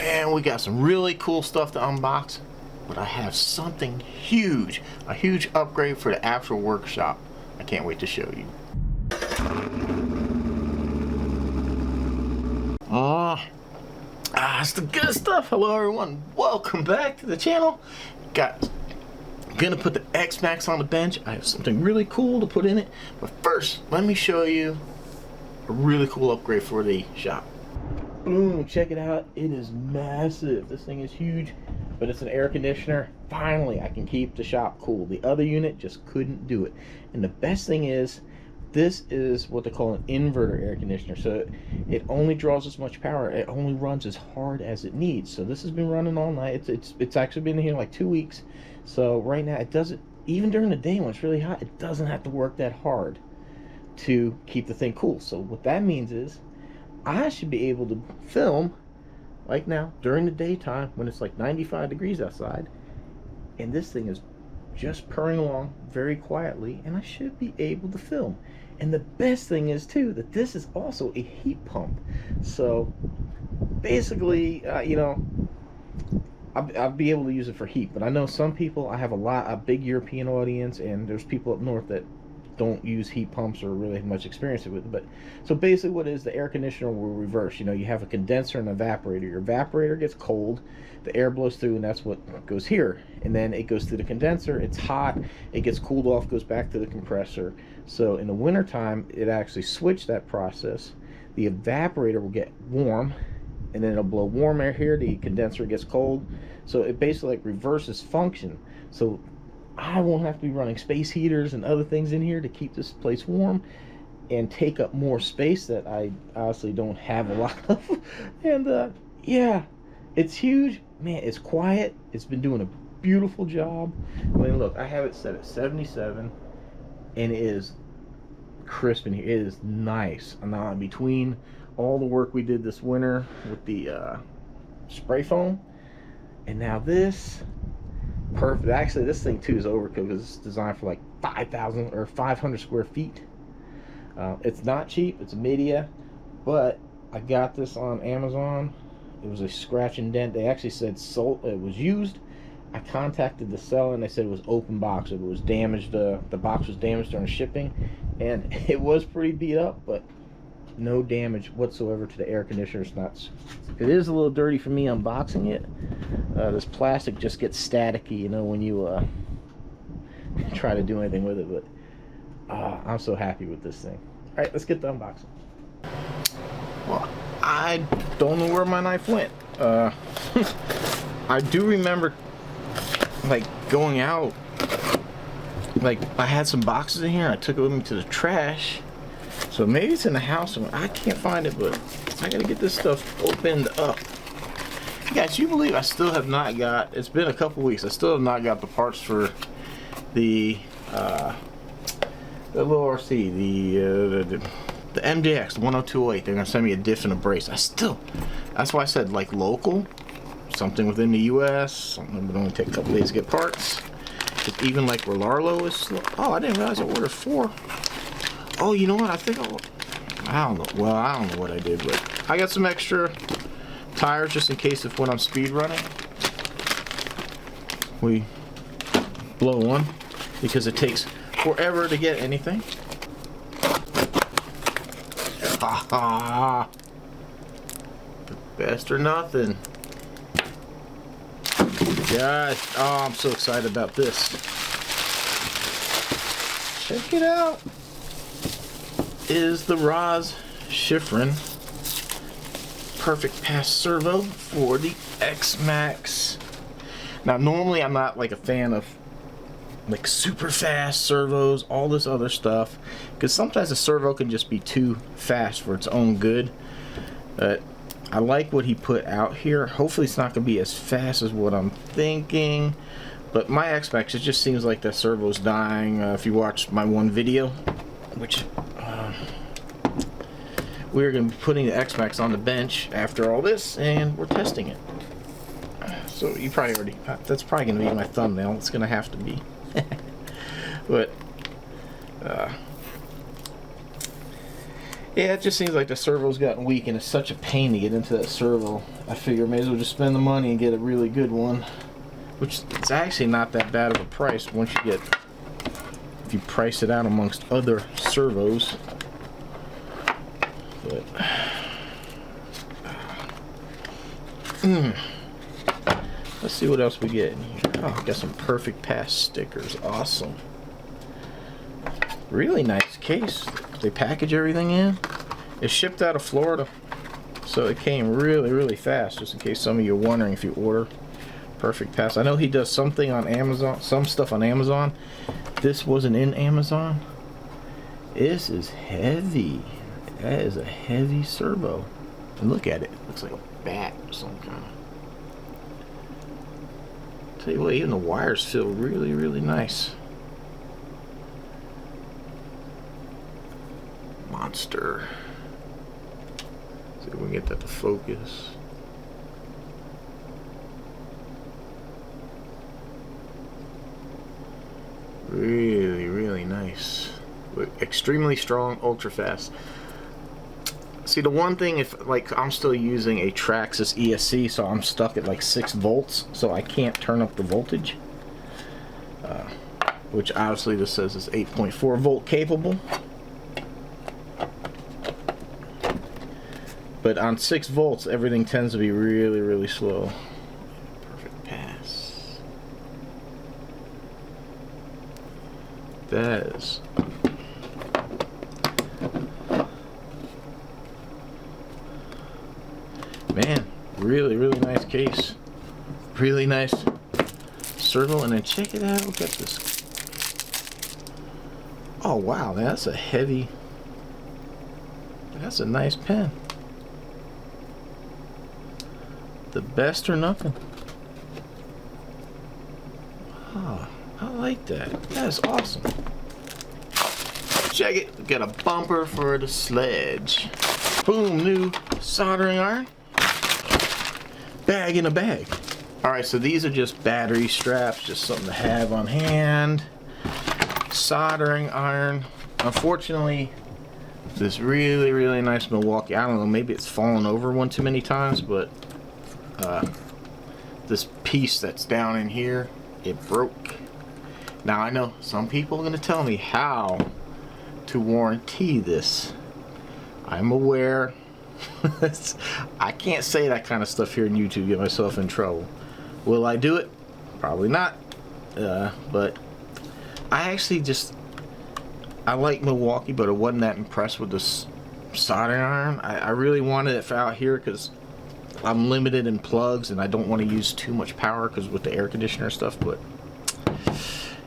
and we got some really cool stuff to unbox, but I have something huge, a huge upgrade for the actual workshop. I can't wait to show you. It's the good stuff. Hello everyone, welcome back to the channel. Gonna put the Xmaxx on the bench. I have something really cool to put in it, but first let me show you a really cool upgrade for the shop. Boom, check it out. It is massive. This thing is huge, but it's an air conditioner. Finally, I can keep the shop cool. The other unit just couldn't do it. And the best thing is, this is what they call an inverter air conditioner. So it only draws as much power. It only runs as hard as it needs. So this has been running all night. It's actually been here like 2 weeks. So right now it doesn't, even during the day when it's really hot, it doesn't have to work that hard to keep the thing cool. So what that means is I should be able to film like now during the daytime when it's like 95 degrees outside, and this thing is just purring along very quietly, and I should be able to film. And the best thing is too that this is also a heat pump. So basically, you know, I'll be able to use it for heat. But I know some people, I have a big European audience, and there's people up north that don't use heat pumps or really have much experience with it. But so basically what it is, the air conditioner will reverse. You know, you have a condenser and an evaporator. Your evaporator gets cold, the air blows through, and that's what goes here, and then it goes through the condenser. It's hot, it gets cooled off, goes back to the compressor. So in the winter time, it actually switched that process. The evaporator will get warm, and then it'll blow warm air here, the condenser gets cold. So it basically like reverses function. So I won't have to be running space heaters and other things in here to keep this place warm and take up more space that I honestly don't have a lot of. And yeah, it's huge, man. It's quiet. It's been doing a beautiful job. I mean, look, I have it set at 77, and it is crisp in here. It is nice. And now in between all the work we did this winter with the spray foam, and now this. Perfect. Actually, this thing too is overkill because it's designed for like 5,000 or 500 square feet. It's not cheap. It's a media, but I got this on Amazon. It was a scratch and dent. They actually said it was used. I contacted the seller and they said it was open box. It was damaged. The box was damaged during shipping, and it was pretty beat up, but no damage whatsoever to the air conditioner. It is a little dirty for me unboxing it. This plastic just gets staticky, you know, when you try to do anything with it. But I'm so happy with this thing. All right, let's get the unboxing. Well, I don't know where my knife went. I do remember like going out, like I had some boxes in here. I took it with me to the trash. So maybe it's in the house somewhere. I can't find it, but I gotta get this stuff opened up. Guys, you believe I still have not got, it's been a couple weeks, I still have not got the parts for the little RC, the MJX, the 10208. They're gonna send me a diff and a brace. That's why I said like local, something within the US, something that would only take a couple days to get parts. It's even like where Larlo is slow. Oh, I didn't realize I ordered 4. Oh, you know what? I think I don't know. Well, I don't know what I did, but I got some extra tires just in case if when I'm speed running, we blow one, because it takes forever to get anything. Best or nothing. Gosh, oh, I'm so excited about this. Check it out. Is the Roz Schifrin Perfect Pass Servo for the Xmaxx. Now normally I'm not like a fan of like super fast servos, all this other stuff, because sometimes a servo can just be too fast for its own good. But I like what he put out here. Hopefully it's not going to be as fast as what I'm thinking. But my Xmaxx, it just seems like that servo's dying. If you watched my one video, which we're going to be putting the Xmaxx on the bench after all this, and we're testing it. So you probably already, that's probably going to be my thumbnail. It's going to have to be. But Yeah, it just seems like the servo's gotten weak, and it's such a pain to get into that servo. I figure I may as well just spend the money and get a really good one, which it's actually not that bad of a price once you get, if you price it out amongst other servos. But let's see what else we get in here. Oh, got some Perfect Pass stickers. Awesome. Really nice case. They package everything in. It's shipped out of Florida, so it came really, really fast. Just in case some of you are wondering if you order Perfect Pass. I know he does something on Amazon, some stuff on Amazon. This wasn't in Amazon. This is heavy. That is a heavy servo. And look at it. It looks like a bat of some kind. Tell you what, even the wires feel really, really nice. Monster. See if we can get that to focus. Really, really nice. Extremely strong, ultra fast. See, the one thing, if like I'm still using a Traxxas ESC, so I'm stuck at like 6 volts, so I can't turn up the voltage. Which obviously this says is 8.4 volt capable. But on 6 volts, everything tends to be really, really slow. Perfect Pass. That is. Man, really, really nice case. Really nice servo. And then check it out. Look at this. Oh, wow. That's a heavy. That's a nice pen. The best or nothing. Oh, I like that. That is awesome. Check it. We got a bumper for the sledge. Boom, new soldering iron. Bag in a bag. Alright, so these are just battery straps, just something to have on hand. Soldering iron. Unfortunately, this really, really nice Milwaukee, I don't know, maybe it's fallen over one too many times, but this piece that's down in here, it broke. Now I know some people are going to tell me how to warranty this. I'm aware. I can't say that kind of stuff here on YouTube, get myself in trouble. Will I do it? Probably not. But I actually I like Milwaukee, but I wasn't that impressed with this soldering iron. I really wanted it for out here because I'm limited in plugs and I don't want to use too much power because with the air conditioner stuff. But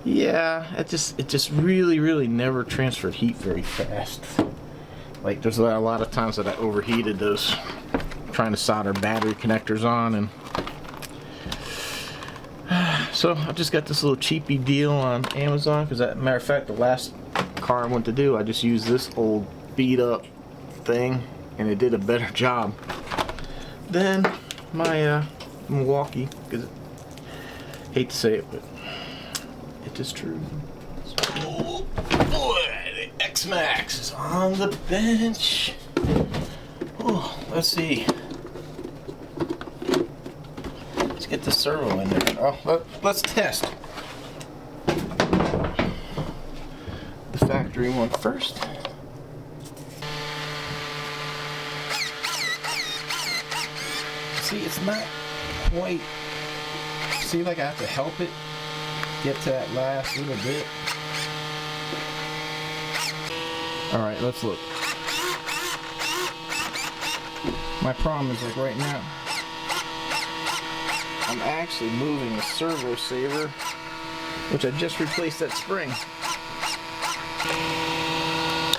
yeah, it just really, really never transferred heat very fast. Like there's a lot of times that I overheated those trying to solder battery connectors on, and so I just got this little cheapy deal on Amazon because, as a matter of fact, the last car I went to do, I just used this old beat up thing and it did a better job than my Milwaukee, because hate to say it, but it is true. Oh boy, the Xmaxx is on the bench. Oh, let's see. Let's get the servo in there. Oh, let's test the factory one first. See, it's not quite. See, like I have to help it get to that last little bit. Alright, let's look. My problem is, like right now, I'm actually moving the servo saver, which I just replaced that spring.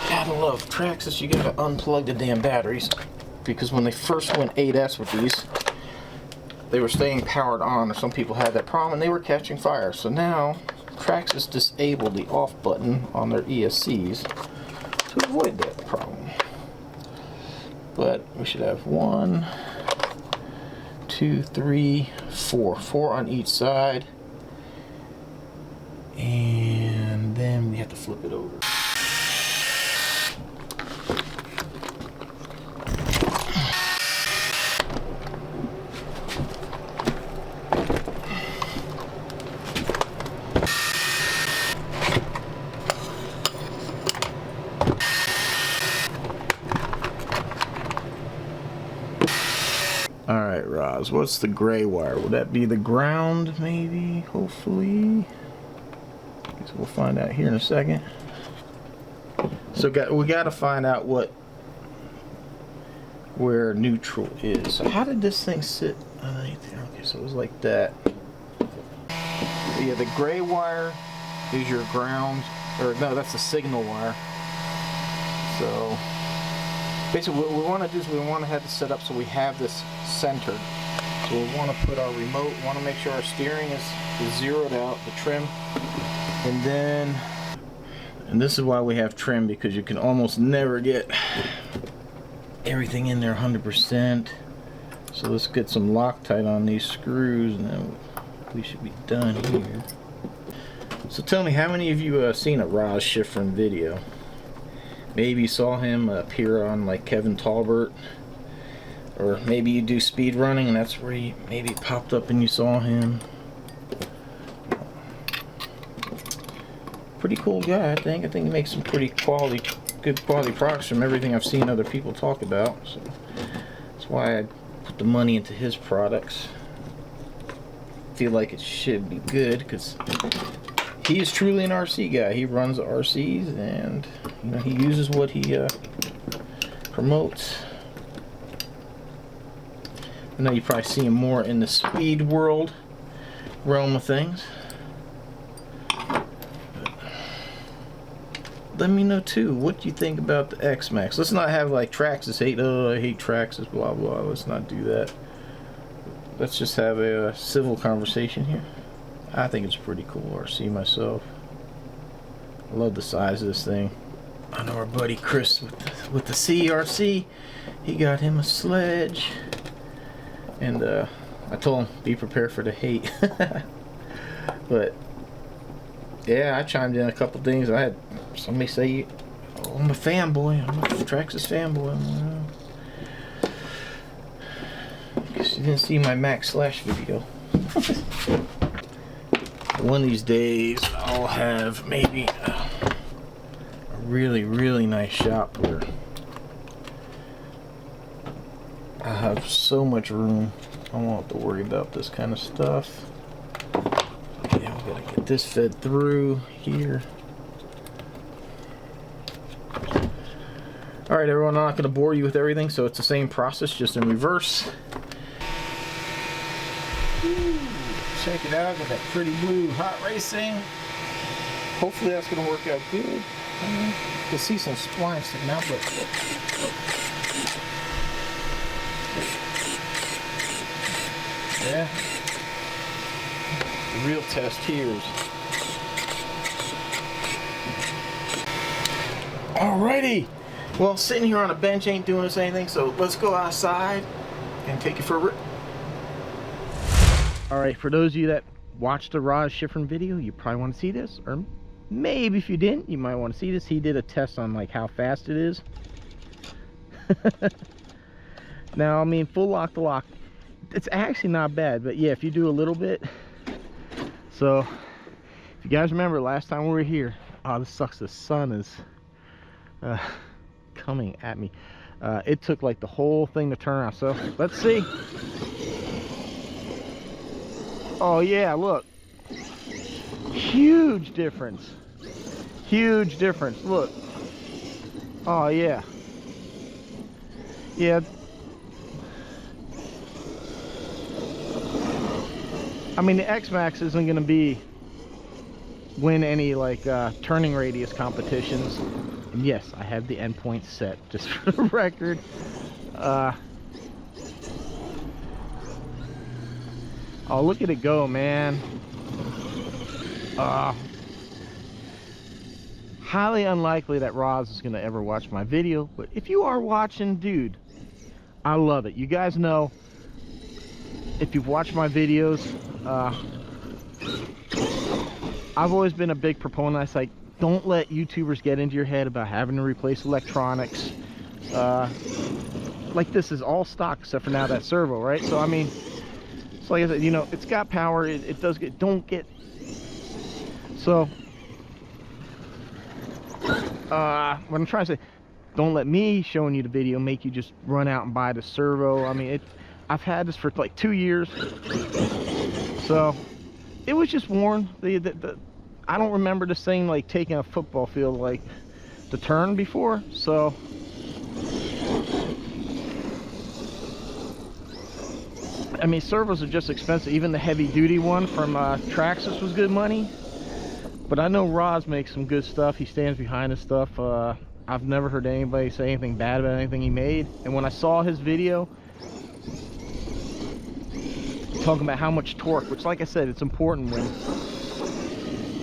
Gotta love Traxxas, you gotta unplug the damn batteries, because when they first went 8S with these, they were staying powered on, or some people had that problem and they were catching fire. So now Traxxas disabled the off button on their ESCs to avoid that problem. But we should have 1, 2, 3, 4 on each side, and then we have to flip it over. Alright, Roz, what's the gray wire? Would that be the ground, maybe? Hopefully. So we'll find out here in a second. So we got to find out where neutral is. So how did this thing sit underneath there? Okay, so it was like that. So yeah, the gray wire is your ground, or no, that's the signal wire. So basically what we want to do is we want to have this set up so we have this centered. So we want to put our remote, we want to make sure our steering is zeroed out, the trim, and this is why we have trim, because you can almost never get everything in there 100%. So let's get some Loctite on these screws and then we should be done here. So tell me, how many of you have seen a Roz Schifrin video? Maybe you saw him appear on like Kevin Talbert, or maybe you do speed running and that's where he maybe popped up and you saw him. Pretty cool guy, I think he makes some pretty good quality products from everything I've seen other people talk about. So that's why I put the money into his products. Feel like it should be good because he is truly an RC guy. He runs RCs and you know he uses what he promotes. I know you probably see him more in the speed world realm of things. Let me know too, what do you think about the Xmaxx? Let's not have like Traxxas hate, oh I hate Traxxas, blah blah. Let's not do that. Let's just have a civil conversation here. I think it's pretty cool RC myself. I love the size of this thing. I know our buddy Chris with the CRC, he got him a sledge. And I told him, be prepared for the hate. But yeah, I chimed in a couple things. I had somebody say, oh, I'm a fanboy. I'm a Traxxas fanboy. Guess you didn't see my Max Slash video. One of these days, I'll have maybe a really, really nice shop where I have so much room. I won't have to worry about this kind of stuff. Yeah, we gotta get this fed through here. Alright everyone, I'm not going to bore you with everything, so it's the same process, just in reverse. Ooh, check it out, got that pretty blue hot racing. Hopefully that's going to work out good. You can see some splines sticking out, but yeah. The real test here is alrighty. Well, sitting here on a bench ain't doing us anything, so let's go outside and take it for a rip. Alright, for those of you that watched the Roz Schifrin video, you probably want to see this, or maybe if you didn't, you might want to see this. He did a test on like how fast it is. Now, I mean, full lock to lock, it's actually not bad, but yeah, if you do a little bit. So, if you guys remember last time we were here, oh, this sucks, the sun is coming at me. It took like the whole thing to turn around, so let's see. Oh yeah, look, huge difference, look. Oh yeah, I mean the Xmaxx isn't going to win any like turning radius competitions. And yes, I have the endpoint set, just for the record. Oh, look at it go, man. Highly unlikely that Roz is going to ever watch my video, but if you are watching, dude, I love it. You guys know, if you've watched my videos, I've always been a big proponent. I say, don't let YouTubers get into your head about having to replace electronics. Like this is all stock except for now that servo, right? So I mean, it's like I said, you know, it's got power. It does get. Don't get. So what I'm trying to say, don't let me showing you the video make you just run out and buy the servo. I mean, I've had this for like 2 years, so it was just worn. I don't remember this thing like taking a football field like to turn before, so I mean, servos are just expensive. Even the heavy duty one from Traxxas was good money, but I know Roz makes some good stuff. He stands behind his stuff. I've never heard anybody say anything bad about anything he made, and when I saw his video talking about how much torque, which like I said, it's important when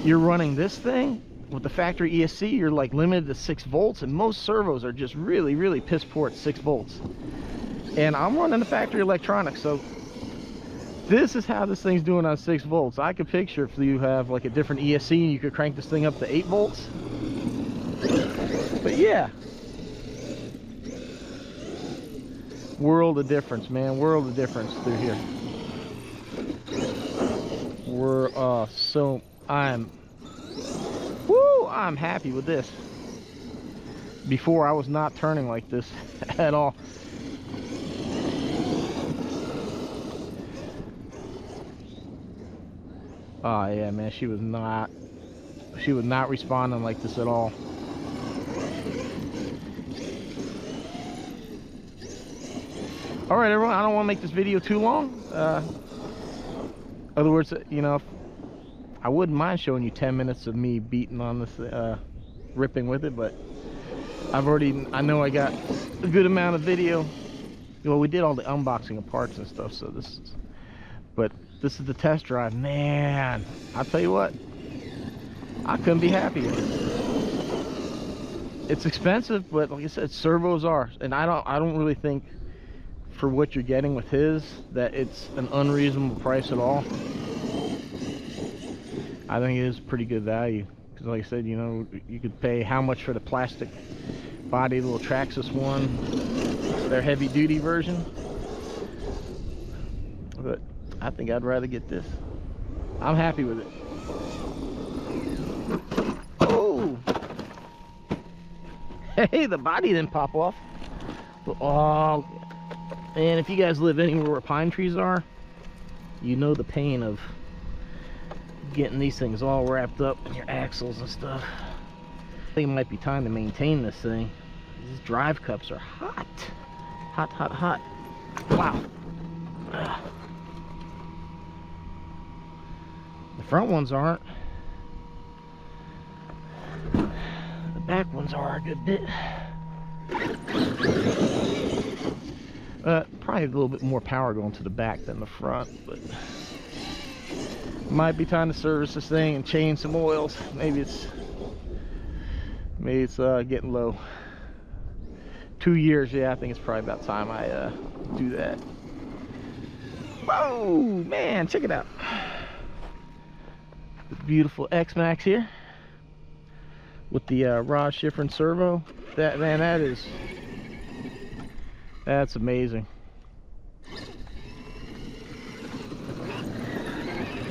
you're running this thing with the factory ESC, you're like limited to 6 volts, and most servos are just really piss poor at 6 volts. And I'm running the factory electronics, so this is how this thing's doing on 6 volts. I could picture if you have like a different ESC and you could crank this thing up to 8 volts. But yeah, world of difference, man. World of difference through here. I'm happy with this. Before, I was not turning like this at all. Oh yeah, man, she was not responding like this at all. All right, everyone, I don't want to make this video too long. In other words, you know, I wouldn't mind showing you 10 minutes of me beating on this, ripping with it, but I know I got a good amount of video. Well, we did all the unboxing of parts and stuff, so this is the test drive. Man, I'll tell you what, I couldn't be happier. It's expensive, but like I said, servos are, and I don't really think for what you're getting with his that it's an unreasonable price at all. I think it is pretty good value, because like I said, you know, you could pay how much for the plastic body little Traxxas one, their heavy duty version, but I think I'd rather get this. I'm happy with it. Oh, hey, the body didn't pop off. Oh, and if you guys live anywhere where pine trees are, you know the pain of getting these things all wrapped up in your axles and stuff. I think it might be time to maintain this thing. These drive cups are hot. Hot. Wow. Ugh. The front ones aren't. The back ones are a good bit. Probably a little bit more power going to the back than the front, but might be time to service this thing and change some oils. Maybe it's getting low. 2 years, yeah, I think it's probably about time I do that. Whoa, man, check it out. The beautiful Xmaxx here with the rod shifter and servo. That's amazing.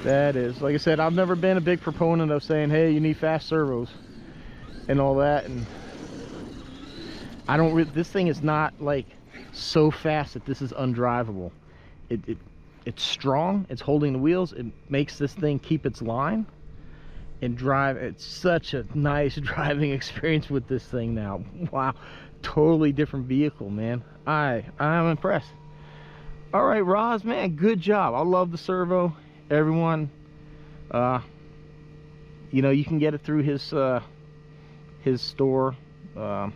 That is, like I said, I've never been a big proponent of saying, hey, you need fast servos and all that, and I don't this thing is not like so fast that this is undrivable. It's strong, it's holding the wheels, it makes this thing keep its line and drive. It's such a nice driving experience with this thing now. Wow, totally different vehicle, man. I'm impressed. All right, Roz, man, good job. I love the servo. Everyone, you know, you can get it through his store. I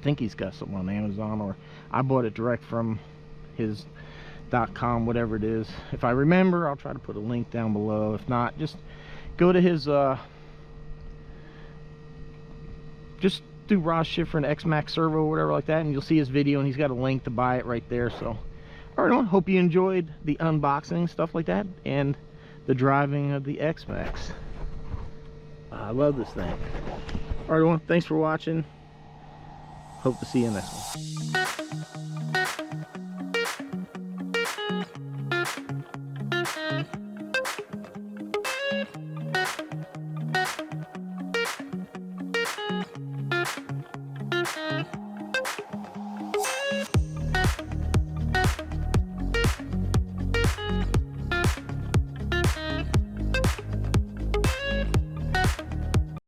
think he's got something on Amazon, or I bought it direct from his .com, whatever it is. If I remember, I'll try to put a link down below. If not, just go to his just do Roz Schiffer and Xmaxx servo, whatever like that, and you'll see his video, and he's got a link to buy it right there. So all right, everyone, hope you enjoyed the unboxing, stuff like that, and the driving of the Xmaxx. I love this thing. All right, everyone, thanks for watching. Hope to see you in the next one.